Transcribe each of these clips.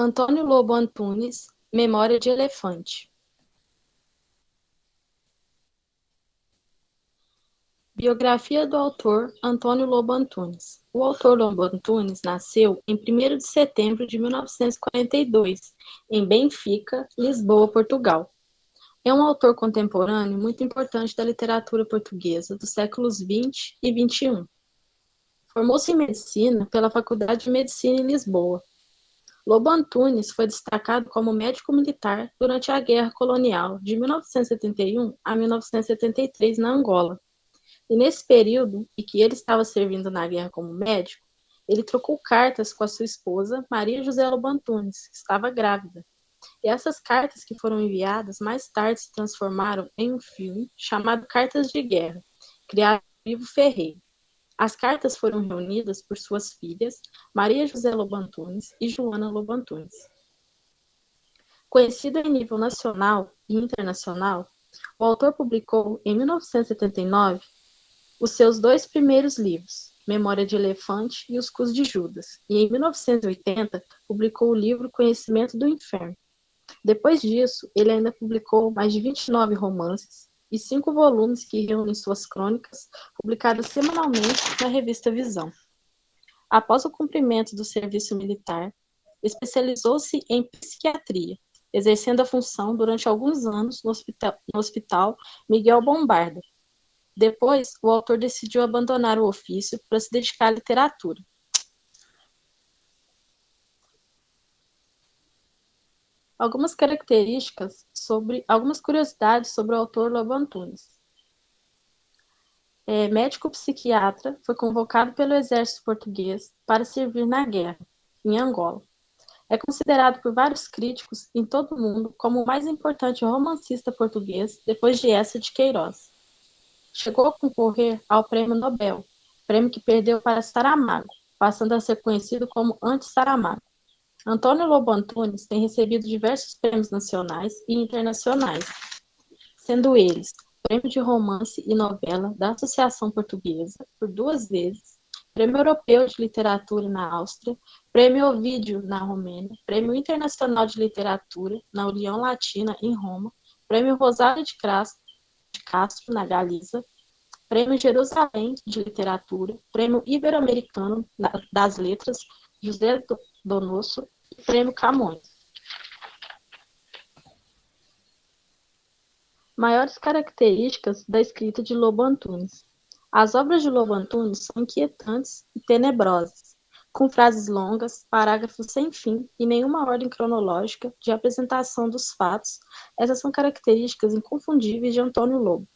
Antônio Lobo Antunes, Memória de Elefante. Biografia do autor Antônio Lobo Antunes. O autor Lobo Antunes nasceu em 1º de setembro de 1942, em Benfica, Lisboa, Portugal. É um autor contemporâneo muito importante da literatura portuguesa dos séculos XX e XXI. Formou-se em medicina pela Faculdade de Medicina em Lisboa. Lobo Antunes foi destacado como médico militar durante a Guerra Colonial de 1971 a 1973 na Angola. E nesse período em que ele estava servindo na guerra como médico, ele trocou cartas com a sua esposa, Maria José Lobo Antunes, que estava grávida. E essas cartas que foram enviadas mais tarde se transformaram em um filme chamado Cartas de Guerra, criado por Ivo Ferreira. As cartas foram reunidas por suas filhas, Maria José Lobo Antunes e Joana Lobo Antunes. Conhecido em nível nacional e internacional, o autor publicou, em 1979, os seus 2 primeiros livros, Memória de Elefante e Os Cus de Judas, e em 1980 publicou o livro Conhecimento do Inferno. Depois disso, ele ainda publicou mais de 29 romances e 5 volumes que reúnem suas crônicas, publicadas semanalmente na revista Visão. Após o cumprimento do serviço militar, especializou-se em psiquiatria, exercendo a função durante alguns anos no hospital Miguel Bombarda. Depois, o autor decidiu abandonar o ofício para se dedicar à literatura. Algumas curiosidades sobre o autor Lobo Antunes. Médico psiquiatra, foi convocado pelo exército português para servir na guerra, em Angola. É considerado por vários críticos em todo o mundo como o mais importante romancista português depois de Eça de Queiroz. Chegou a concorrer ao Prêmio Nobel, prêmio que perdeu para Saramago, passando a ser conhecido como anti-Saramago. Antônio Lobo Antunes tem recebido diversos prêmios nacionais e internacionais, sendo eles Prêmio de Romance e Novela da Associação Portuguesa, por 2 vezes, Prêmio Europeu de Literatura na Áustria, Prêmio Ovídio na Romênia, Prêmio Internacional de Literatura na União Latina em Roma, Prêmio Rosário de Castro na Galiza, Prêmio Jerusalém de Literatura, Prêmio Ibero-Americano das Letras José Donoso e Prêmio Camões. Maiores características da escrita de Lobo Antunes. As obras de Lobo Antunes são inquietantes e tenebrosas, com frases longas, parágrafos sem fim e nenhuma ordem cronológica de apresentação dos fatos. Essas são características inconfundíveis de Antônio Lobo.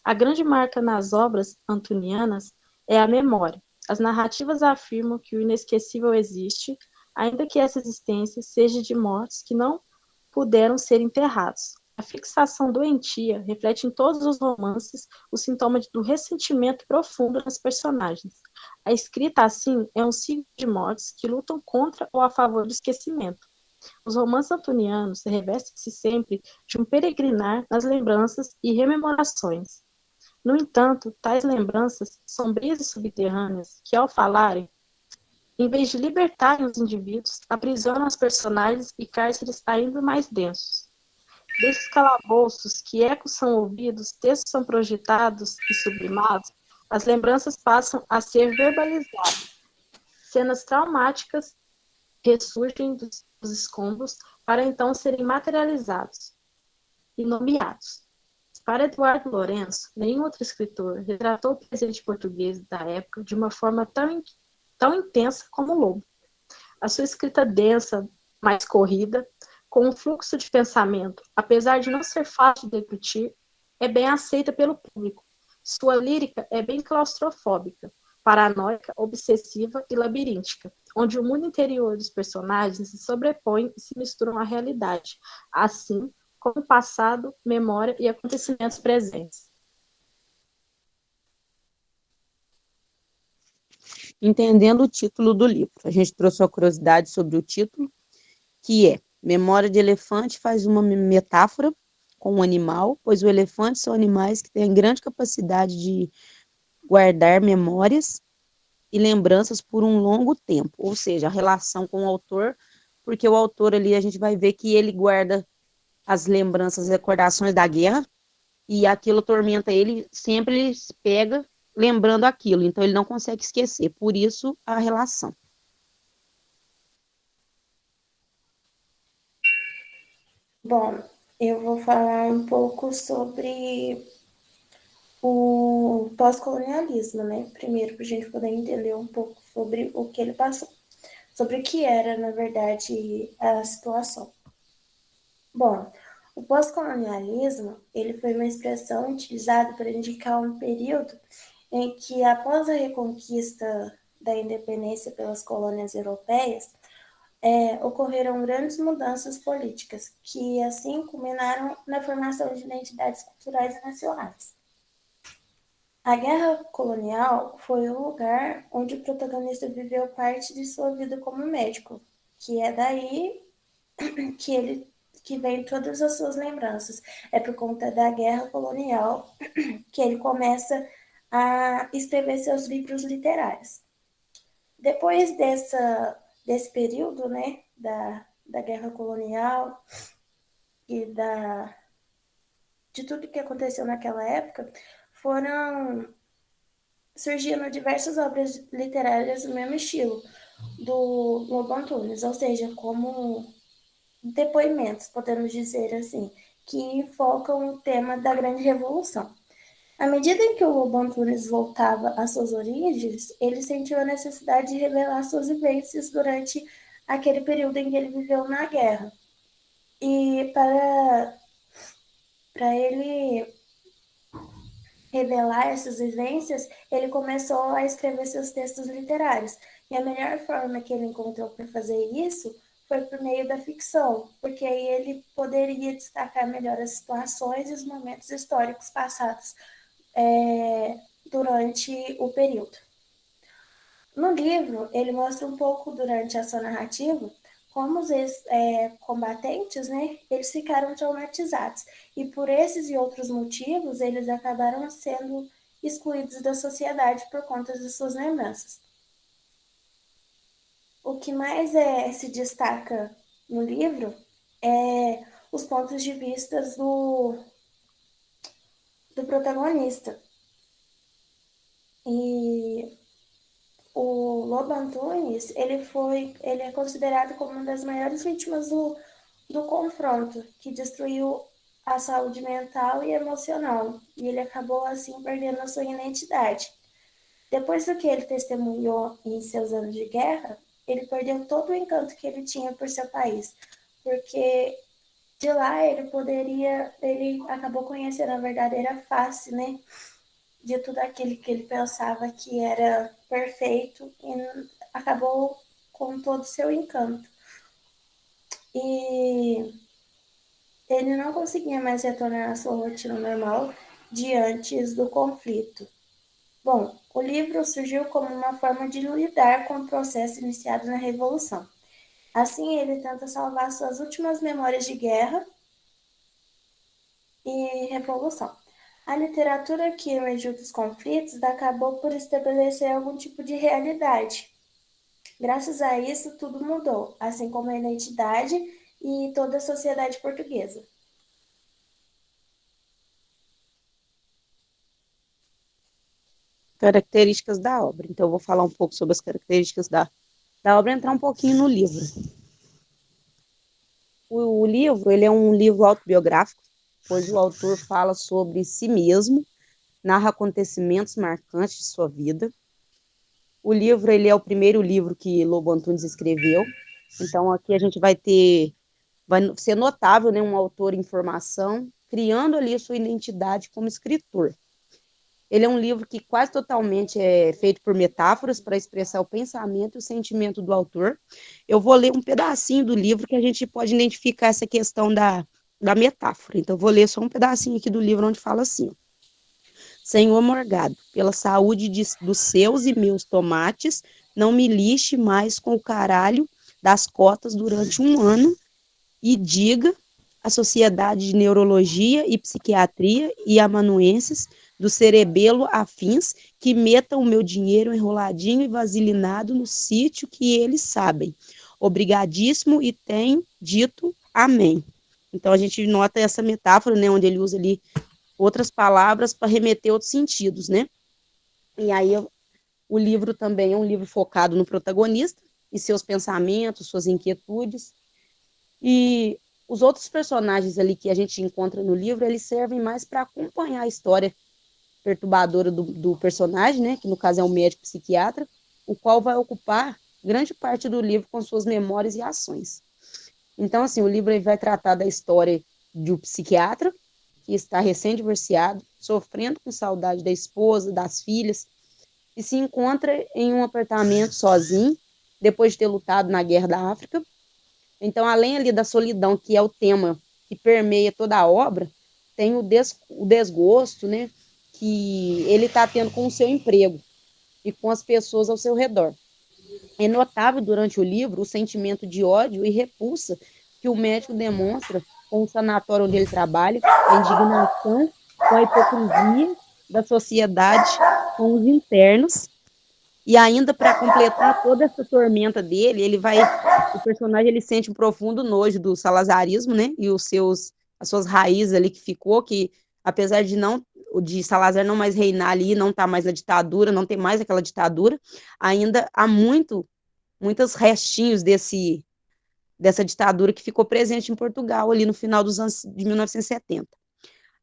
A grande marca nas obras antunianas é a memória. As narrativas afirmam que o inesquecível existe, ainda que essa existência seja de mortos que não puderam ser enterrados. A fixação doentia reflete em todos os romances o sintoma do ressentimento profundo nas personagens. A escrita, assim, é um ciclo de mortes que lutam contra ou a favor do esquecimento. Os romances antunianos revestem-se sempre de um peregrinar nas lembranças e rememorações. No entanto, tais lembranças, sombrias e subterrâneas, que ao falarem, em vez de libertarem os indivíduos, aprisionam as personagens e cárceres ainda mais densos. Desses calabouços que ecos são ouvidos, textos são projetados e sublimados, as lembranças passam a ser verbalizadas. Cenas traumáticas ressurgem dos escombros para então serem materializados e nomeados. Para Eduardo Lourenço, nenhum outro escritor retratou o presente português da época de uma forma tão intensa como Lobo. A sua escrita densa, mais corrida, com um fluxo de pensamento, apesar de não ser fácil de debater, é bem aceita pelo público. Sua lírica é bem claustrofóbica, paranoica, obsessiva e labiríntica, onde o mundo interior dos personagens se sobrepõe e se misturam à realidade, assim como passado, memória e acontecimentos presentes. Entendendo o título do livro, a gente trouxe uma curiosidade sobre o título, que é Memória de Elefante faz uma metáfora com o animal, pois os elefantes são animais que têm grande capacidade de guardar memórias e lembranças por um longo tempo, ou seja, a relação com o autor porque o autor ali, a gente vai ver que ele guarda as lembranças, as recordações da guerra, e aquilo tormenta ele, sempre ele se pega lembrando aquilo, então ele não consegue esquecer, por isso a relação. Bom, eu vou falar um pouco sobre o pós-colonialismo, né? Primeiro, para a gente poder entender um pouco sobre o que ele passou, sobre o que era, na verdade, a situação. Bom, o pós-colonialismo ele foi uma expressão utilizada para indicar um período em que, após a reconquista da independência pelas colônias europeias, ocorreram grandes mudanças políticas, que assim culminaram na formação de identidades culturais nacionais. A guerra colonial foi o lugar onde o protagonista viveu parte de sua vida como médico, que é daí que vem todas as suas lembranças. É por conta da guerra colonial que ele começa a escrever seus livros literários. Depois desse período, né, da guerra colonial e de tudo que aconteceu naquela época, foram surgindo diversas obras literárias do mesmo estilo, do Lobo Antunes, ou seja, como depoimentos, podemos dizer assim, que focam o tema da Grande Revolução. À medida em que o Lobo Antunes voltava às suas origens, ele sentiu a necessidade de revelar suas vivências durante aquele período em que ele viveu na guerra. E para ele revelar essas vivências, ele começou a escrever seus textos literários. E a melhor forma que ele encontrou para fazer isso foi por meio da ficção, porque aí ele poderia destacar melhor as situações e os momentos históricos passados durante o período. No livro, ele mostra um pouco durante a sua narrativa como os combatentes, né, eles ficaram traumatizados e por esses e outros motivos eles acabaram sendo excluídos da sociedade por conta de suas lembranças. O que mais se destaca no livro é os pontos de vista do protagonista. E o Lobo Antunes, ele é considerado como uma das maiores vítimas do confronto, que destruiu a saúde mental e emocional, e ele acabou assim perdendo a sua identidade. Depois do que ele testemunhou em seus anos de guerra, ele perdeu todo o encanto que ele tinha por seu país, porque de lá ele acabou conhecendo a verdadeira face, né, de tudo aquilo que ele pensava que era perfeito e acabou com todo o seu encanto. E ele não conseguia mais retornar à sua rotina normal diante do conflito. Bom, o livro surgiu como uma forma de lidar com o processo iniciado na Revolução. Assim, ele tenta salvar suas últimas memórias de guerra e revolução. A literatura que emergiu dos conflitos acabou por estabelecer algum tipo de realidade. Graças a isso, tudo mudou, assim como a identidade e toda a sociedade portuguesa. Características da obra. Então, eu vou falar um pouco sobre as características da obra, entrar um pouquinho no livro. O livro, ele é um livro autobiográfico, pois o autor fala sobre si mesmo, narra acontecimentos marcantes de sua vida. O livro, ele é o primeiro livro que Lobo Antunes escreveu, então aqui a gente vai ser notável, né, um autor em formação, criando ali a sua identidade como escritor. Ele é um livro que quase totalmente é feito por metáforas para expressar o pensamento e o sentimento do autor. Eu vou ler um pedacinho do livro que a gente pode identificar essa questão da metáfora. Então, eu vou ler só um pedacinho aqui do livro onde fala assim: Senhor Morgado, pela saúde dos seus e meus tomates, não me lixe mais com o caralho das cotas durante 1 ano e diga à Sociedade de Neurologia e Psiquiatria e amanuenses do cerebelo afins que metam o meu dinheiro enroladinho e vaselinado no sítio que eles sabem, obrigadíssimo e tem dito amém. Então a gente nota essa metáfora, né, onde ele usa ali outras palavras para remeter outros sentidos, né? E aí o livro também é um livro focado no protagonista e seus pensamentos, suas inquietudes. E os outros personagens ali que a gente encontra no livro, eles servem mais para acompanhar a história perturbadora do personagem, né, que no caso é um médico psiquiatra, o qual vai ocupar grande parte do livro com suas memórias e ações. Então, assim, o livro vai tratar da história de um psiquiatra que está recém-divorciado, sofrendo com saudade da esposa, das filhas, e se encontra em um apartamento sozinho, depois de ter lutado na Guerra da África. Então, além ali da solidão, que é o tema que permeia toda a obra, tem o desgosto, né, que ele está tendo com o seu emprego e com as pessoas ao seu redor. É notável durante o livro o sentimento de ódio e repulsa que o médico demonstra com o sanatório onde ele trabalha, a indignação com a hipocrisia da sociedade com os internos. E ainda para completar toda essa tormenta dele, o personagem ele sente um profundo nojo do salazarismo, né? E as suas raízes ali que ficou, que apesar de Salazar não mais reinar ali, não tá mais na ditadura, não tem mais aquela ditadura, ainda há muitos restinhos dessa ditadura que ficou presente em Portugal ali no final dos anos de 1970.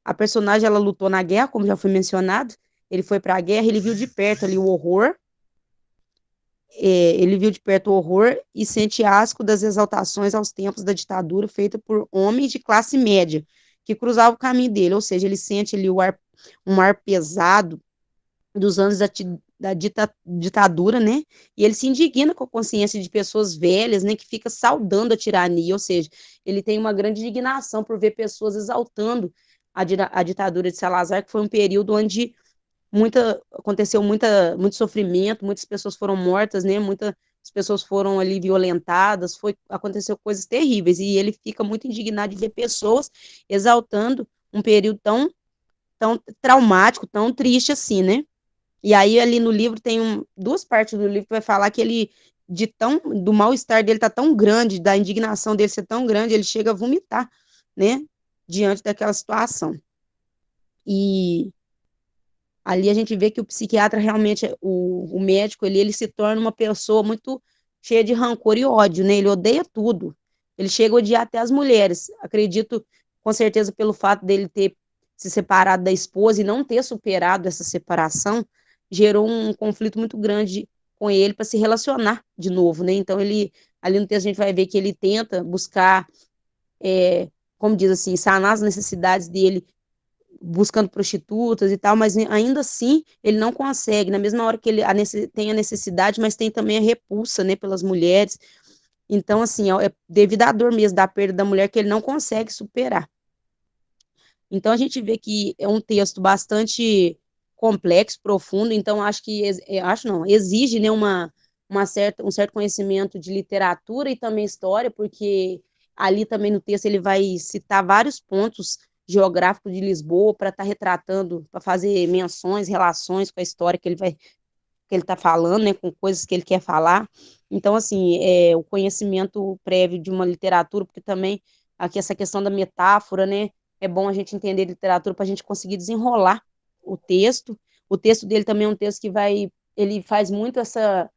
A personagem ela lutou na guerra, como já foi mencionado, ele foi para a guerra, ele viu de perto ali o horror. Ele viu de perto o horror e sente asco das exaltações aos tempos da ditadura feita por homens de classe média que cruzavam o caminho dele, ou seja, ele sente ali um ar pesado dos anos da ditadura, né? E ele se indigna com a consciência de pessoas velhas, né? Que fica saudando a tirania, ou seja, ele tem uma grande indignação por ver pessoas exaltando a ditadura de Salazar, que foi um período onde aconteceu muito sofrimento, muitas pessoas foram mortas, né? Muitas pessoas foram ali violentadas, aconteceu coisas terríveis e ele fica muito indignado de ver pessoas exaltando um período tão traumático, tão triste assim, né? E aí ali no livro tem duas partes do livro que vai falar que ele do mal-estar dele tá tão grande, da indignação dele ser tão grande, ele chega a vomitar, né? Diante daquela situação. E ali a gente vê que o psiquiatra realmente, o médico, ele se torna uma pessoa muito cheia de rancor e ódio, né? Ele odeia tudo. Ele chega a odiar até as mulheres. Acredito, com certeza, pelo fato dele ter se separado da esposa e não ter superado essa separação, gerou um conflito muito grande com ele para se relacionar de novo, né? Então, ali no texto a gente vai ver que ele tenta buscar, como diz assim, sanar as necessidades dele buscando prostitutas e tal, mas ainda assim ele não consegue, na mesma hora que ele tem a necessidade, mas tem também a repulsa, né, pelas mulheres. Então, assim, é devido à dor mesmo da perda da mulher que ele não consegue superar. Então, a gente vê que é um texto bastante complexo, profundo, então acho não, exige, né, um certo conhecimento de literatura e também história, porque ali também no texto ele vai citar vários pontos geográficos de Lisboa para estar retratando, para fazer menções, relações com a história que ele está falando, né, com coisas que ele quer falar. Então, assim, o conhecimento prévio de uma literatura, porque também aqui essa questão da metáfora, né, é bom a gente entender literatura para a gente conseguir desenrolar o texto. O texto dele também é um texto que ele faz muito essa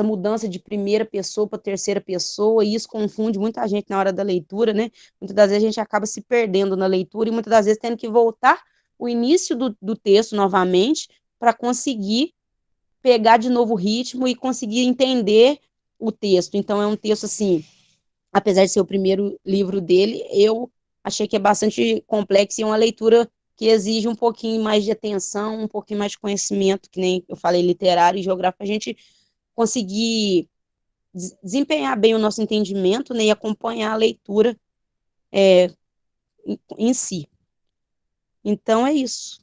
mudança de primeira pessoa para terceira pessoa, e isso confunde muita gente na hora da leitura, né? Muitas das vezes a gente acaba se perdendo na leitura e muitas das vezes tendo que voltar o início do texto novamente para conseguir pegar de novo o ritmo e conseguir entender o texto. Então é um texto assim, apesar de ser o primeiro livro dele, eu achei que é bastante complexo e é uma leitura que exige um pouquinho mais de atenção, um pouquinho mais de conhecimento, que nem eu falei, literário e geográfico, a gente conseguir desempenhar bem o nosso entendimento, né, e acompanhar a leitura em si. Então é isso.